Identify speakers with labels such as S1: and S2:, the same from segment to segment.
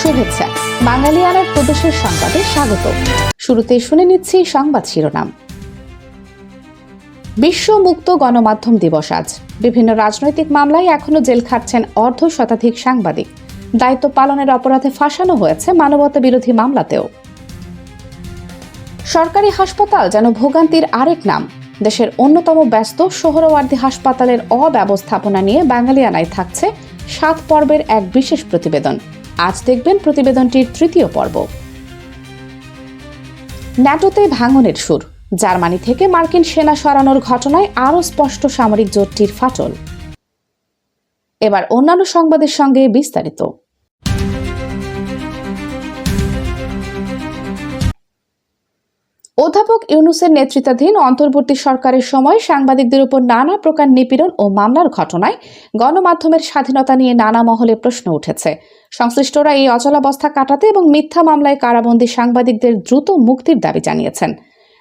S1: শুভেচ্ছা। বাঙালিয়ানার প্রদেশের সংবাদে স্বাগত। শুরুতে শুনে নিচ্ছি সংবাদ শিরোনাম। বিশ্ব মুক্ত গণমাধ্যম দিবস আজ। বিভিন্ন রাজনৈতিক মামলায় এখনো জেল খাটছেন অর্ধ শতাধিক সাংবাদিক। দায়িত্ব পালনের অপরাধে ফাঁসানো হয়েছে মানবতা বিরোধী মামলাতেও। সরকারি হাসপাতাল যেন ভোগান্তির আরেক নাম। দেশের অন্যতম ব্যস্ত সোহরাওয়ার্দী হাসপাতালের অব্যবস্থাপনা নিয়ে বাঙালিয়ানায় থাকছে 7 পর্বের এক বিশেষ প্রতিবেদন। আজ দেখবেন প্রতিবেদনটির তৃতীয় পর্ব। ন্যাটোতে ভাঙনের সুর। জার্মানি থেকে মার্কিন সেনা সরানোর ঘটনায় আরও স্পষ্ট সামরিক জোটটির ফাটল। এবার অন্যান্য সংবাদের সঙ্গে বিস্তারিত। অধ্যাপক ইউনূসের নেতৃত্বাধীন অন্তর্বর্তী সরকারের সময় সাংবাদিকদের উপর নানা প্রকার নিপীড়ন ও মামলার ঘটনায় গণমাধ্যমের স্বাধীনতা নিয়ে নানা মহলে প্রশ্ন উঠেছে। সংশ্লিষ্টরা এই অচলাবস্থা কাটাতে এবং মিথ্যা মামলায় কারাবন্দী সাংবাদিকদের দ্রুত মুক্তির দাবি জানিয়েছেন।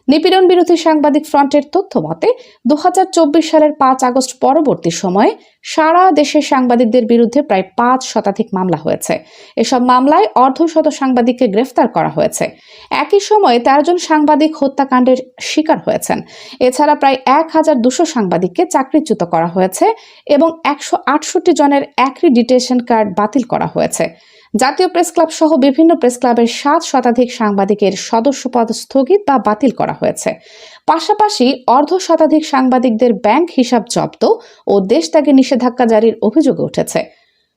S1: নিপীড়ন বিরোধী সাংবাদিক ফ্রন্টের তথ্য মতে 2024 সালের 5 আগস্ট পরবর্তী সময়ে সারা দেশে সাংবাদিকদের বিরুদ্ধে প্রায় 5 শতাধিক মামলা হয়েছে। এসব মামলায় অর্ধশত সাংবাদিককে গ্রেফতার করা হয়েছে। একই সময়ে 13 জন সাংবাদিক হত্যাকাণ্ডের শিকার হয়েছেন। এছাড়া প্রায় 1200 সাংবাদিককে চাকরিচ্যুত করা হয়েছে এবং 168 জনের অ্যাক্রিডিটেশন কার্ড বাতিল করা হয়েছে। জাতীয় প্রেস ক্লাব সহ বিভিন্ন প্রেস ক্লাবের 7 শতাধিক সাংবাদিকের সদস্যপদ স্থগিত বা বাতিল করা হয়েছে। পাশাপাশি অর্ধ শতাধিক সাংবাদিকদের ব্যাংক হিসাব জব্দ ও দেশ ত্যাগে নিষেধাজ্ঞা জারির অভিযোগ উঠেছে।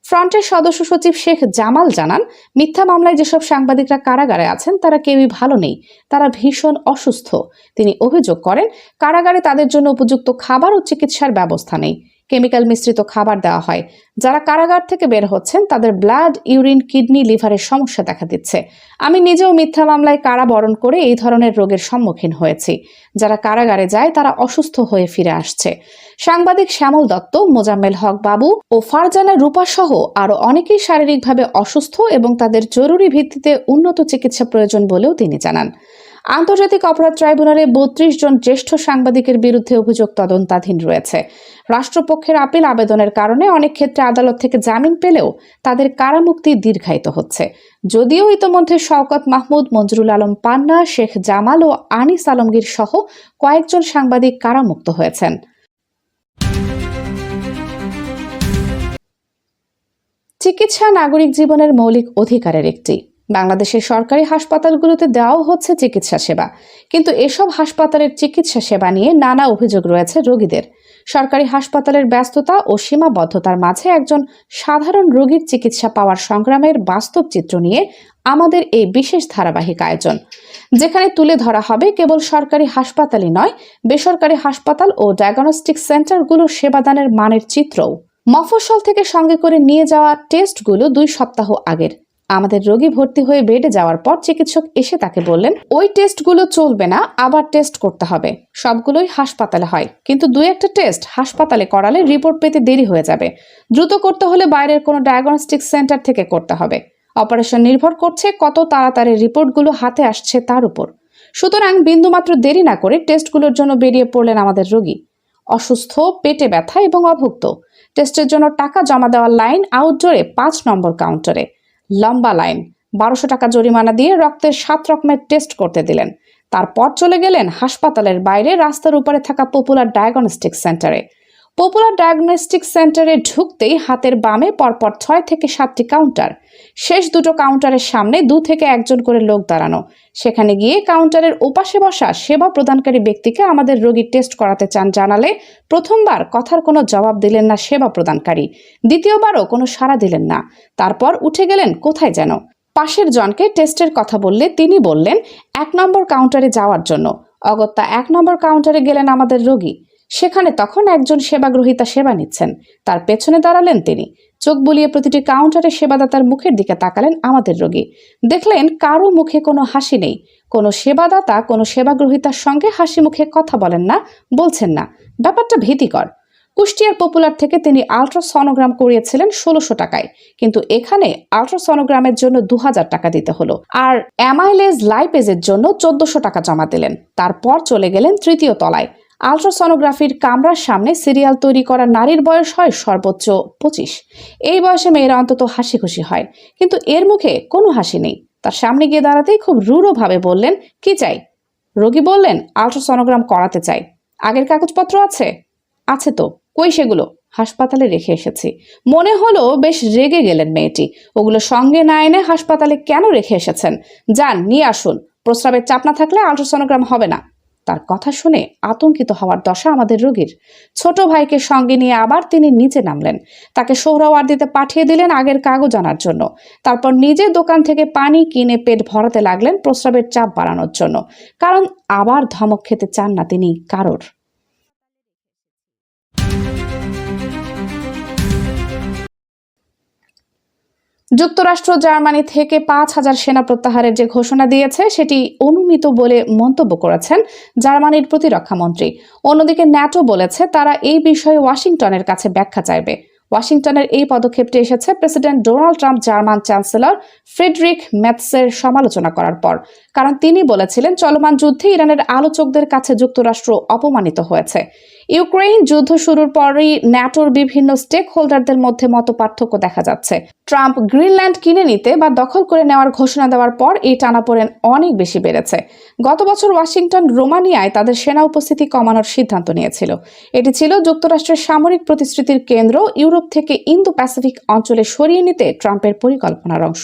S1: ফ্রন্টের সদস্য সচিব শেখ জামাল জানান, মিথ্যা মামলায় যেসব সাংবাদিকরা কারাগারে আছেন তারা কেউই ভালো নেই, তারা ভীষণ অসুস্থ। তিনি অভিযোগ করেন, কারাগারে তাদের জন্য উপযুক্ত খাবার ও চিকিৎসার ব্যবস্থা নেই। কেমিক্যাল মিশ্রিত খাবার দেওয়া হয়। যারা কারাগার থেকে বের হচ্ছেন তাদের ব্লাড, ইউরিন, কিডনি, লিভারের সমস্যা দেখা দিচ্ছে। আমি নিজেও মিথ্যা মামলায় কারাবরণ করে এই ধরনের রোগের সম্মুখীন হয়েছি। যারা কারাগারে যায় তারা অসুস্থ হয়ে ফিরে আসছে। সাংবাদিক শ্যামল দত্ত, মোজাম্মেল হক বাবু ও ফারজানা রূপা সহ আরও অনেকেই শারীরিকভাবে অসুস্থ এবং তাদের জরুরি ভিত্তিতে উন্নত চিকিৎসা প্রয়োজন বলেও তিনি জানান। আন্তর্জাতিক অপরাধ ট্রাইব্যুনালে 32 জন জ্যেষ্ঠ সাংবাদিকের বিরুদ্ধে অভিযোগ তদন্তাধীন রয়েছে। রাষ্ট্রপক্ষের আপিল আবেদনের কারণে অনেক ক্ষেত্রে আদালত থেকে জামিন পেলেও তাদের কারামুক্তি দীর্ঘায়িত হচ্ছে। যদিও ইতোমধ্যে শওকত মাহমুদ, মঞ্জুরুল আলম পান্না, শেখ জামাল ও আনিস আলমগীর সহ কয়েকজন সাংবাদিক কারামুক্ত হয়েছেন। চিকিৎসা নাগরিক জীবনের মৌলিক অধিকারের একটি। বাংলাদেশের সরকারি হাসপাতালগুলোতে দেওয়াও হচ্ছে চিকিৎসা সেবা, কিন্তু এসব হাসপাতালের চিকিৎসা সেবা নিয়ে নানা অভিযোগ রয়েছে রোগীদের। সরকারি হাসপাতালের ব্যস্ততা ও সীমাবদ্ধতার মাঝে একজন সাধারণ রোগীর চিকিৎসা পাওয়ার সংগ্রামের বাস্তব চিত্র নিয়ে আমাদের এই বিশেষ ধারাবাহিক আয়োজন, যেখানে তুলে ধরা হবে কেবল সরকারি হাসপাতালই নয়, বেসরকারি হাসপাতাল ও ডায়াগনস্টিক সেন্টারগুলোর সেবাদানের মানের চিত্রও। মফস্বল থেকে সঙ্গে করে নিয়ে যাওয়া টেস্টগুলো 2 সপ্তাহ আগের। আমাদের রোগী ভর্তি হয়ে বেডে যাওয়ার পর চিকিৎসক এসে তাকে বললেন, ওই টেস্টগুলো চলবে না, আবার টেস্ট করতে হবে। সবগুলোই হাসপাতালে হয়, কিন্তু 2-1টা টেস্ট হাসপাতালে করালে রিপোর্ট পেতে দেরি হয়ে যাবে। দ্রুত করতে হলে বাইরের কোনো ডায়াগনস্টিক সেন্টার থেকে করতে হবে। অপারেশন নির্ভর করছে কত তাড়াতাড়ি রিপোর্টগুলো হাতে আসছে তার উপর। সুতরাং বিন্দুমাত্র দেরি না করে টেস্টগুলোর জন্য বেরিয়ে পড়লেন আমাদের রোগী। অসুস্থ, পেটে ব্যথা এবং অভুক্ত। টেস্টের জন্য টাকা জমা দেওয়ার লাইন আউটডোরে 5 নম্বর কাউন্টারে। লম্বা লাইন। 1200 টাকা জরিমানা দিয়ে রক্তের 7 রকমের টেস্ট করতে দিলেন। তারপর চলে গেলেন হাসপাতালের বাইরে রাস্তার উপরে থাকা পপুলার ডায়াগনস্টিক সেন্টারে। পপুলার ডায়াগনস্টিক সেন্টারে ঢুকতেই হাতের বামে পরপর 6 থেকে 7টি কাউন্টার। শেষ 2টো কাউন্টারের সামনে 2 থেকে 1 জন করে লোক দাঁড়ানো। সেখানে গিয়ে কাউন্টারের ওপাশে বসা সেবা প্রদানকারী ব্যক্তিকে আমাদের রোগীর টেস্ট করাতে চান জানালে প্রথমবার কথার কোনো জবাব দিলেন না সেবা প্রদানকারী, দ্বিতীয়বারও কোনো সাড়া দিলেন না। তারপর উঠে গেলেন কোথায় যেন। পাশের জনকে টেস্টের কথা বললে তিনি বললেন 1 নম্বর কাউন্টারে যাওয়ার জন্য। অগত্যা 1 নম্বর কাউন্টারে গেলেন আমাদের রোগী। সেখানে তখন একজন সেবাগ্রহীতা সেবা নিচ্ছেন। তার পেছনে দাঁড়ালেন তিনি। চোখ বুলিয়ে প্রতিটি কাউন্টারে সেবাদাতার মুখের দিকে তাকালেন আমাদের রোগী। দেখলেন কারো মুখে কোনো হাসি নেই। কোনো সেবাদাতা কোনো সেবাগ্রহীতার সঙ্গে হাসি মুখে কথা বলেন না, বলছেন না। ব্যাপারটা ভীতিকর। কুষ্টিয়ার পপুলার থেকে তিনি আল্ট্রাসনোগ্রাম করিয়েছিলেন 1600 টাকায়, কিন্তু এখানে আল্ট্রাসনোগ্রামের জন্য 2000 টাকা দিতে হলো। আর অ্যামাইলেজ লাইপেজের জন্য 1400 টাকা জমা দিলেন। তারপর চলে গেলেন তৃতীয় তলায়। আলট্রাসনোগ্রাফির কামরার সামনে সিরিয়াল তৈরি করা নারীর বয়স হয় সর্বোচ্চ 25। এই বয়সে মেয়েরা অন্তত হাসি খুশি হয়, কিন্তু এর মুখে কোনো হাসি নেই। তার সামনে গিয়ে দাঁড়াতেই খুব রূঢ়ভাবে বললেন, কি চাই? রোগী বললেন, আলট্রাসনোগ্রাম করাতে চাই। আগের কাগজপত্র আছে? আছে তো। কই সেগুলো? হাসপাতালে রেখে এসেছি। মনে হলো বেশ রেগে গেলেন মেয়েটি। ওগুলো সঙ্গে না এনে হাসপাতালে কেন রেখে এসেছেন? যান, নিয়ে আসুন। প্রস্রাবের চাপ না থাকলে আলট্রাসনোগ্রাম হবে না। তার কথা শুনে আতঙ্কিত হওয়ার দশা আমাদের রোগীর। ছোট ভাইকে সঙ্গে নিয়ে আবার তিনি নিচে নামলেন। তাকে সোহরাওয়ার্দীতে পাঠিয়ে দিলেন আগের কাগজ আনার জন্য। তারপর নিজে দোকান থেকে পানি কিনে পেট ভরাতে লাগলেন প্রস্রাবের চাপ বাড়ানোর জন্য। কারণ আবার ধমক খেতে চান না তিনি কারোর। যুক্তরাষ্ট্র জার্মানি থেকে 5,000 সেনা প্রত্যাহারের যে ঘোষণা দিয়েছে সেটি অনুমিত বলে মন্তব্য করেছেন জার্মানির প্রতিরক্ষা মন্ত্রী। অন্যদিকে ন্যাটো বলেছে তারা এই বিষয়ে ওয়াশিংটনের কাছে ব্যাখ্যা চাইবে। ওয়াশিংটনের এই পদক্ষেপটি এসেছে president Donald Trump German chancellor Friedrich মেটসের সমালোচনা করার পর। কারণ তিনি বলেছিলেন চলমান যুদ্ধে ইরানের আলোচকদের কাছে যুক্তরাষ্ট্র অপমানিত হয়েছে। ইউক্রেন যুদ্ধ শুরুর পরই ন্যাটোর বিভিন্ন স্টেক হোল্ডারদের মধ্যে মতপার্থক্য দেখা যাচ্ছে। ট্রাম্প গ্রিনল্যান্ড কিনে নিতে বা দখল করে নেওয়ার ঘোষণা দেওয়ার পর এই টানাপোড়েন অনেক বেশি বেড়েছে। গত বছর ওয়াশিংটন রোমানিয়ায় তাদের সেনা উপস্থিতি কমানোর সিদ্ধান্ত নিয়েছিল। এটি ছিল যুক্তরাষ্ট্রের সামরিক প্রতিশ্রুতির কেন্দ্র ইউরোপ থেকে ইন্দো প্যাসিফিক অঞ্চলে সরিয়ে নিতে ট্রাম্পের পরিকল্পনার অংশ।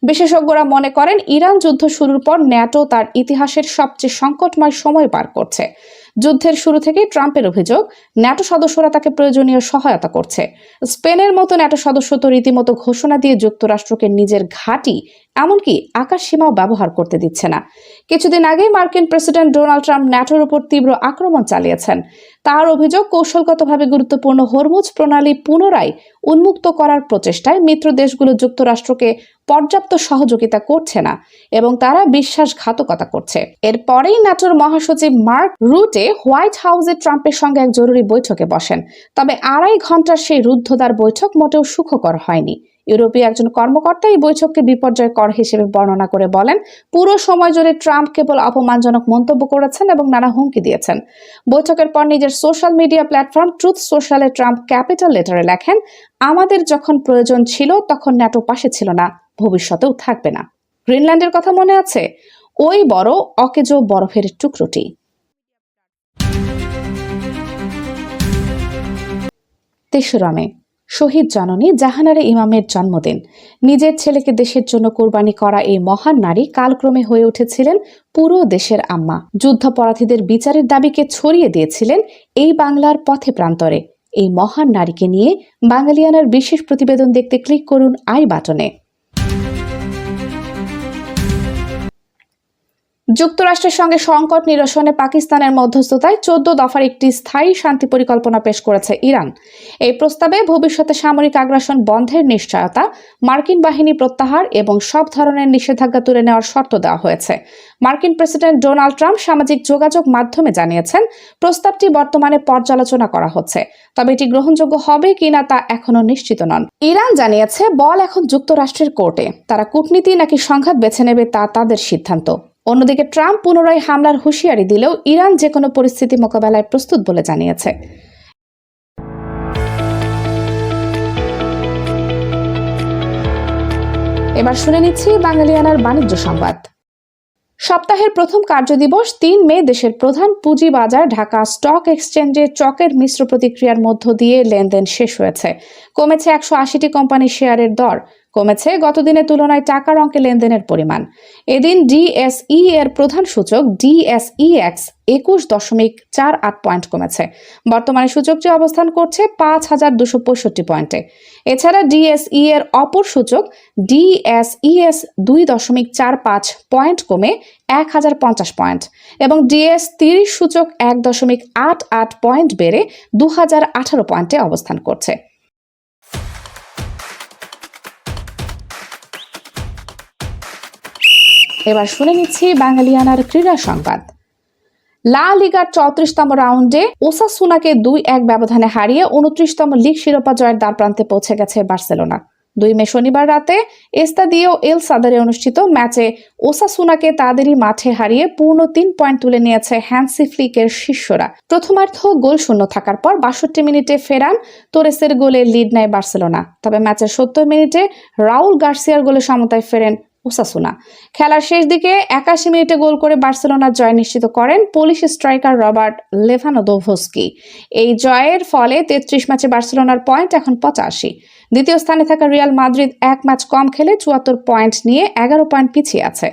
S1: বিশেষজ্ঞরা মনে করেন ইরান যুদ্ধ শুরুর পর ন্যাটো তার ইতিহাসের সবচেয়ে সংকটময় সময় পার করছে। যুদ্ধের শুরু থেকেই ট্রাম্পের অভিযোগ ন্যাটো সদস্যরা তাকে প্রয়োজনীয় সহায়তা করছে। স্পেনের মতো ন্যাটো সদস্য তো রীতিমতো ঘোষণা দিয়ে যুক্তরাষ্ট্রকে নিজের ঘাঁটি এমনকি আকাশ সীমাও ব্যবহার করতে দিচ্ছে না। কিছুদিন আগেই মার্কিন প্রেসিডেন্ট ডোনাল্ড ট্রাম্প ন্যাটোর উপর তীব্র আক্রমণ চালিয়েছেন। তার অভিযোগ কৌশলগতভাবে গুরুত্বপূর্ণ হরমুজ প্রণালী পুনরায় উন্মুক্ত করার প্রচেষ্টায় মিত্র দেশগুলো যুক্তরাষ্ট্রকে পর্যাপ্ত সহযোগিতা করছে না এবং তারা বিশ্বাসঘাতকতা করছে। এরপরেই ন্যাটোর মহাসচিব মার্ক রুটে হোয়াইট হাউসে ট্রাম্পের সঙ্গে এক জরুরি বৈঠকে বসেন। তবে 2.5 ঘন্টার সেই রুদ্ধদ্বার বৈঠক মোটেও সুখকর হয়নি। ইউরোপীয় একজন কর্মকর্তা এই বৈঠককে বিপর্যয়কর হিসেবে বর্ণনা করে বলেন, পুরো সময় জুড়ে ট্রাম্প কেবল অপমানজনক মন্তব্য করেছেন এবং নানা হুমকি দিয়েছেন। বৈঠকের পর নিজের সোশ্যাল মিডিয়া প্ল্যাটফর্ম ট্রুথ সোশ্যালে ট্রাম্প ক্যাপিটাল লেটারে লেখেন, আমাদের যখন প্রয়োজন ছিল তখন ন্যাটো পাশে ছিল না, ভবিষ্যতেও থাকবে না। গ্রিনল্যান্ডের কথা মনে আছে? ওই বড় অকেজো বরফের টুকরোটি। 3রা মে শহীদ জননী জাহানারা ইমামের জন্মদিন। নিজের ছেলেকে দেশের জন্য কোরবানি করা এই মহান নারী কালক্রমে হয়ে উঠেছিলেন পুরো দেশের আম্মা। যুদ্ধাপরাধীদের বিচারের দাবিকে ছড়িয়ে দিয়েছিলেন এই বাংলার পথে প্রান্তরে। এই মহান নারীকে নিয়ে বাঙালিয়ানার বিশেষ প্রতিবেদন দেখতে ক্লিক করুন আই বাটনে। যুক্তরাষ্ট্রের সঙ্গে সংকট নিরসনে পাকিস্তানের মধ্যস্থতায় 14 দফার একটি স্থায়ী শান্তি পরিকল্পনা পেশ করেছে ইরান। এই প্রস্তাবে ভবিষ্যতে সামরিক আগ্রাসন বন্ধের নিশ্চয়তা, মার্কিন বাহিনী প্রত্যাহার এবং সব ধরনের নিষেধাজ্ঞা তুলে নেওয়ার শর্ত দেওয়া হয়েছে। মার্কিন প্রেসিডেন্ট ডোনাল্ড ট্রাম্প সামাজিক যোগাযোগ মাধ্যমে জানিয়েছেন প্রস্তাবটি বর্তমানে পর্যালোচনা করা হচ্ছে, তবে এটি গ্রহণযোগ্য হবে কিনা তা এখনো নিশ্চিত নন। ইরান জানিয়েছে বল এখন যুক্তরাষ্ট্রের কোর্টে। তারা কূটনীতি নাকি সংঘাত বেছে নেবে তা তাদের সিদ্ধান্ত। অন্যদিকে ট্রাম্প পুনরায় হামলার হুঁশিয়ারি দিলেও ইরান যে কোনো পরিস্থিতি মোকাবেলায় প্রস্তুত বলে জানিয়েছে। এবার শুনে নিচ্ছি বাঙালিয়ানার বাণিজ্য সংবাদ। সপ্তাহের প্রথম কার্যদিবস 3 মে দেশের প্রধান পুঁজিবাজার ঢাকা স্টক এক্সচেঞ্জে চকের মিশ্র প্রতিক্রিয়ার মধ্য দিয়ে লেনদেন শেষ হয়েছে। কমেছে 180টি কোম্পানির শেয়ারের দর, কমেছে গত দিনের তুলনায় টাকার অঙ্কে লেনদেনের পরিমাণ। এদিন ডিএসই এর প্রধান সূচক ডিএসইএক্স 21.48 পয়েন্ট কমেছে। বর্তমানে সূচকটি অবস্থান করছে 5,265 পয়েন্টে। এছাড়া ডিএসই এর অপর সূচক ডিএসইএস 2.45 পয়েন্ট কমে 1050 পয়েন্ট এবং ডিএস30 সূচক 1.88 পয়েন্ট বেড়ে 2018 পয়েন্টে অবস্থান করছে। এবার শুনে নিচ্ছি বাঙালিয়ানার ক্রীড়া সংবাদ। লা লিগার 34তম রাউন্ডে ওসাসুনাকে 2-1 ব্যবধানে হারিয়ে 29তম লিগ শিরোপা জয়ের দ্বারপ্রান্তে পৌঁছে গেছে বার্সেলোনা। 2 মে শনিবার রাতে এস্তাদিও এল সাদারে অনুষ্ঠিত ম্যাচে ওসাসুনাকে তাদেরই মাঠে হারিয়ে পূর্ণ 3 পয়েন্ট তুলে নিয়েছে হ্যান্সি ফ্লিকের শিষ্যরা। প্রথমার্ধ গোল শূন্য থাকার পর 62 মিনিটে ফেরান তোরেসের গোলে লিড নেয় বার্সেলোনা। তবে ম্যাচের 70 মিনিটে রাউল গার্সিয়ার গোলে সমতায় ফেরেন ওসাসুনা। খেলার শেষ দিকে 81 মিনিটে গোল করে বার্সেলোনার জয় নিশ্চিত করেন পোলিশ স্ট্রাইকার রবার্ট লেভানডোভস্কি। এই জয়ের ফলে 33 ম্যাচে বার্সেলোনার পয়েন্ট এখন 85। দ্বিতীয় স্থানে থাকা রিয়াল মাদ্রিদ 1 ম্যাচ কম খেলে 74 পয়েন্ট নিয়ে 11 পয়েন্ট পিছিয়ে আছে।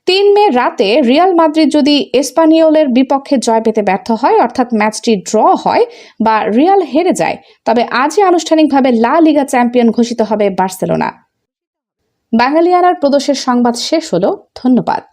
S1: 3 মে রাতে রিয়াল মাদ্রিদ যদি এসপানিওলের বিপক্ষে জয় পেতে ব্যর্থ হয়, অর্থাৎ ম্যাচটি ড্র হয় বা রিয়াল হেরে যায়, তবে আজই আনুষ্ঠানিকভাবে লা লিগা চ্যাম্পিয়ন ঘোষিত হবে বার্সেলোনা। বাঙালিয়ানার প্রদোষের সংবাদ শেষ হলো। ধন্যবাদ।